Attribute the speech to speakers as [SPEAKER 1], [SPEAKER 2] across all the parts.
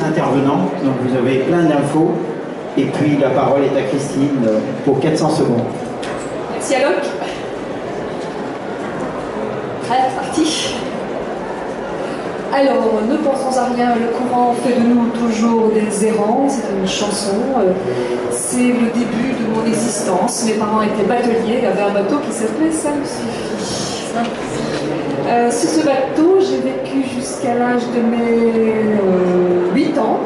[SPEAKER 1] intervenants, donc vous avez plein d'infos. Et puis la parole est à Christine pour 400 secondes.
[SPEAKER 2] Merci Alok. Prêt, parti. Alors, ne pensons à rien, le courant fait de nous toujours des errants, c'est une chanson, c'est le début de mon existence. Mes parents étaient bateliers, il y avait un bateau qui s'appelait Ça me suffit. Sur ce bateau, j'ai vécu jusqu'à l'âge de mes 8 ans.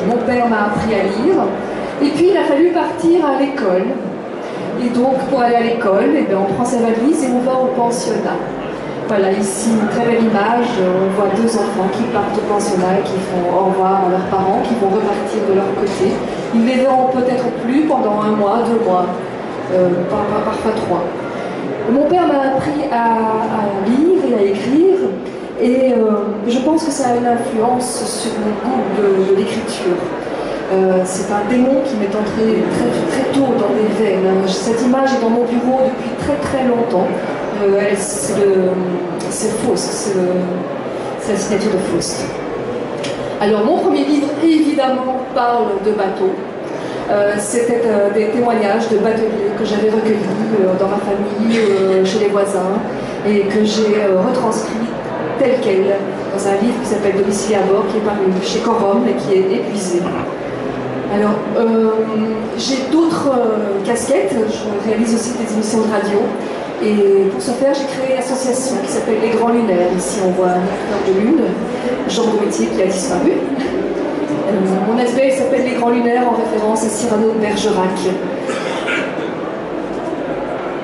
[SPEAKER 2] Mon père m'a appris à lire, et puis il a fallu partir à l'école. Et donc, pour aller à l'école, on prend sa valise et on va au pensionnat. Voilà, ici, une très belle image, on voit deux enfants qui partent au pensionnat, qui font au revoir à leurs parents, qui vont repartir de leur côté. Ils ne les verront peut-être plus pendant 1 mois, 2 mois, parfois 3. Mon père m'a appris à lire et à écrire, et je pense que ça a une influence sur mon goût de l'écriture. C'est un démon qui m'est entré très tôt dans les veines. Cette image est dans mon bureau depuis très longtemps. C'est Faust, c'est la signature de Faust. Alors mon premier livre évidemment parle de bateaux. C'était des témoignages de bateliers que j'avais recueillis dans ma famille, chez les voisins, et que j'ai retranscrit tel quel dans un livre qui s'appelle Domicile à bord, qui est paru chez Corum et qui est épuisé. Alors, j'ai d'autres casquettes, je réalise aussi des émissions de radio, et pour ce faire, j'ai créé une association qui s'appelle Les Grands Lunaires. Ici, on voit un acteur de lune, Jean Dometier, qui a disparu. Mon SBL s'appelle Les Grands Lunaires, en référence à Cyrano de Bergerac.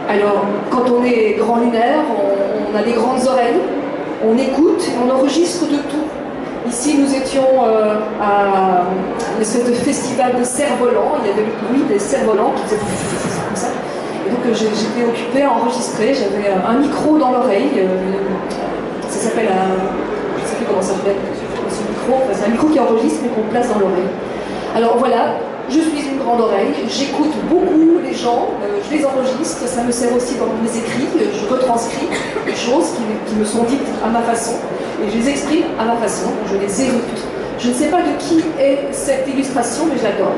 [SPEAKER 2] Alors, quand on est grand lunaire, on a des grandes oreilles, on écoute, on enregistre de tout. Ici, nous étions à une espèce de festival de cerfs-volants. Il y avait le bruit des cerfs-volants qui faisaient comme ça. Et donc, j'étais occupée à enregistrer. J'avais un micro dans l'oreille. Ça s'appelle je ne sais plus comment ça s'appelle. Ce micro, c'est un micro qui enregistre mais qu'on place dans l'oreille. Alors voilà, je suis une grande oreille. J'écoute beaucoup les gens. Je les enregistre. Ça me sert aussi dans mes écrits. Je retranscris des choses qui me sont dites à ma façon. Et je les exprime à ma façon, je les éructe. Je ne sais pas de qui est cette illustration, mais j'adore.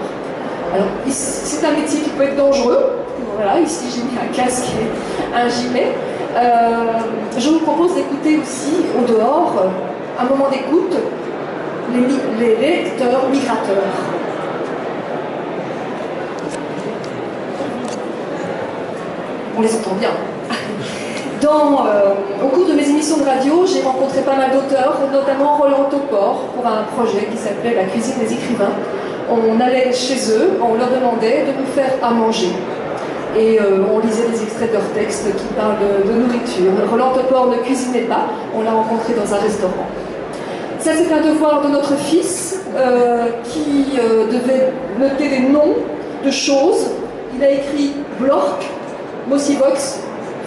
[SPEAKER 2] Alors, c'est un métier qui peut être dangereux. Voilà, ici j'ai mis un casque et un gilet. Je vous propose d'écouter aussi, au dehors, un moment d'écoute, les lecteurs migrateurs. On les entend bien. Au cours de mes émissions de radio, j'ai rencontré pas mal d'auteurs, notamment Roland Topor, pour un projet qui s'appelait La cuisine des écrivains. On allait chez eux, on leur demandait de nous faire à manger. Et on lisait des extraits de leurs textes qui parlent de nourriture. Roland Topor ne cuisinait pas, on l'a rencontré dans un restaurant. Ça, c'est un devoir de notre fils qui devait noter des noms de choses. Il a écrit Blork, Mossivox,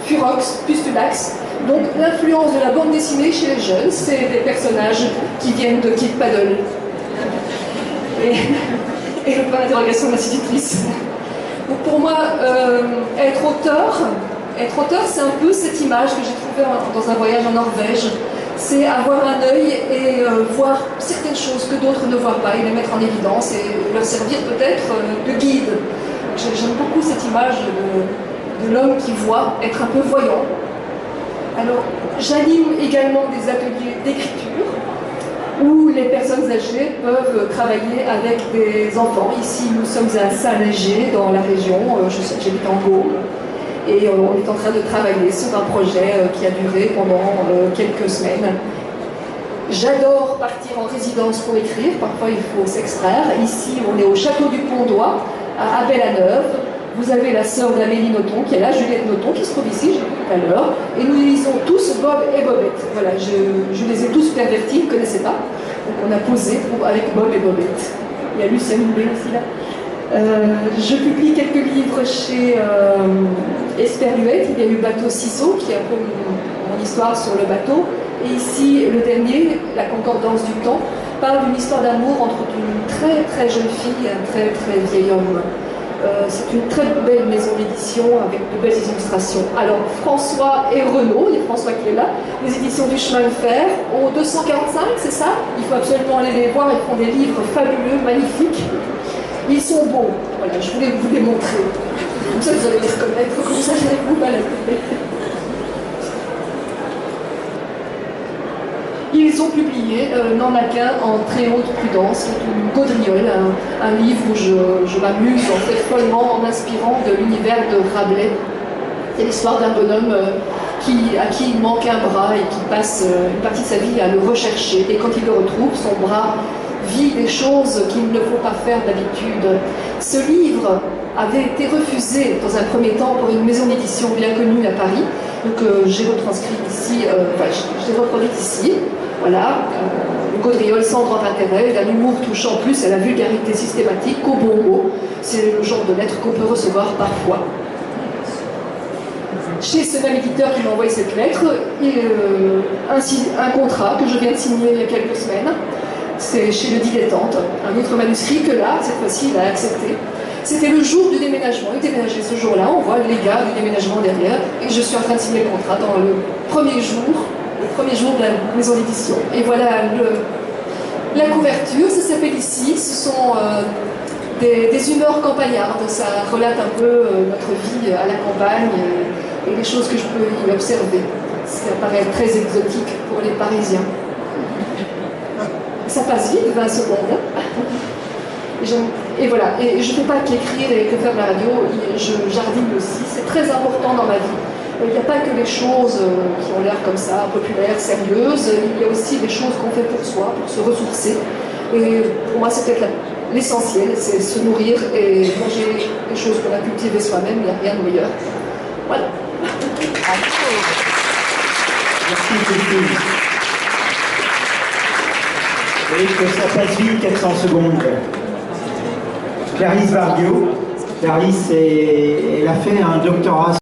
[SPEAKER 2] Furox, Pustulax. Donc l'influence de la bande dessinée chez les jeunes, c'est des personnages qui viennent de Kid Paddle. Et le point d'interrogation de l'institutrice. Donc pour moi, être auteur, c'est un peu cette image que j'ai trouvée dans un voyage en Norvège. C'est avoir un œil et voir certaines choses que d'autres ne voient pas et les mettre en évidence et leur servir peut-être de guide. J'aime beaucoup cette image de l'homme qui voit, être un peu voyant. Alors, j'anime également des ateliers d'écriture où les personnes âgées peuvent travailler avec des enfants. Ici, nous sommes à Saint-Léger, dans la région, j'habite en Gaule, et on est en train de travailler sur un projet qui a duré pendant quelques semaines. J'adore partir en résidence pour écrire, parfois il faut s'extraire. Ici, on est au château du Pont-d'Oie, à Bellaneuve. Vous avez la sœur d'Amélie Nothomb qui est là, Juliette Nothomb, qui se trouve ici, j'ai vu tout à l'heure. Et nous lisons tous Bob et Bobette. Voilà, je les ai tous pervertis, ils ne connaissaient pas. Donc on a posé avec Bob et Bobette. Il y a Lucien Houlet aussi là. Je publie quelques livres chez Esperluette. Il y a eu Bateau Ciseaux, qui est un peu mon histoire sur le bateau. Et ici, le dernier, La Concordance du temps, parle d'une histoire d'amour entre une très très jeune fille et un très très vieil homme. C'est une très belle maison d'édition avec de belles illustrations. Alors, François et Renaud, il y a François qui est là, les éditions du chemin de fer, au 245, c'est ça? Il faut absolument aller les voir, ils font des livres fabuleux, magnifiques. Ils sont beaux, voilà, je voulais vous les montrer. Comme ça, vous allez les reconnaître, comme ça, je vais vous balader. Ils ont publié N'en a qu'un en très haute prudence, qui est une gaudriole, un livre où je m'amuse en fait follement en m'inspirant de l'univers de Rabelais. C'est l'histoire d'un bonhomme à qui il manque un bras et qui passe une partie de sa vie à le rechercher. Et quand il le retrouve, son bras vit des choses qu'il ne faut pas faire d'habitude. Ce livre avait été refusé dans un premier temps pour une maison d'édition bien connue à Paris. Donc j'ai retranscrit ici, je l'ai reproduit ici. Voilà, une gaudriole sans grand intérêt, d'un humour touchant plus à la vulgarité systématique qu'au bon mot. C'est le genre de lettre qu'on peut recevoir parfois. Chez ce même éditeur qui m'a envoyé cette lettre, un contrat que je viens de signer il y a quelques semaines. C'est chez Le Dilettante, un autre manuscrit que là, cette fois-ci, il a accepté. C'était le jour du déménagement. Il déménageait ce jour-là, on voit les gars du déménagement derrière, et je suis en train de signer le contrat dans le premier jour de la maison d'édition. Et voilà la couverture, ça s'appelle ici, ce sont des humeurs campagnardes, ça relate un peu notre vie à la campagne et les choses que je peux y observer. Ça paraît très exotique pour les Parisiens. Ça passe vite, 20 secondes. Et voilà, et je ne fais pas qu'écrire et que faire de la radio, je jardine aussi, c'est très important dans ma vie. Il n'y a pas que les choses qui ont l'air comme ça, populaires, sérieuses, il y a aussi des choses qu'on fait pour soi, pour se ressourcer. Et pour moi, c'est peut-être l'essentiel, c'est se nourrir et manger des choses qu'on a cultivées soi-même, il n'y a rien de meilleur. Voilà.
[SPEAKER 1] Merci Christine. Vous voyez que ça passe vite, 400 secondes. Clarisse Barbiot. Clarisse, elle a fait un doctorat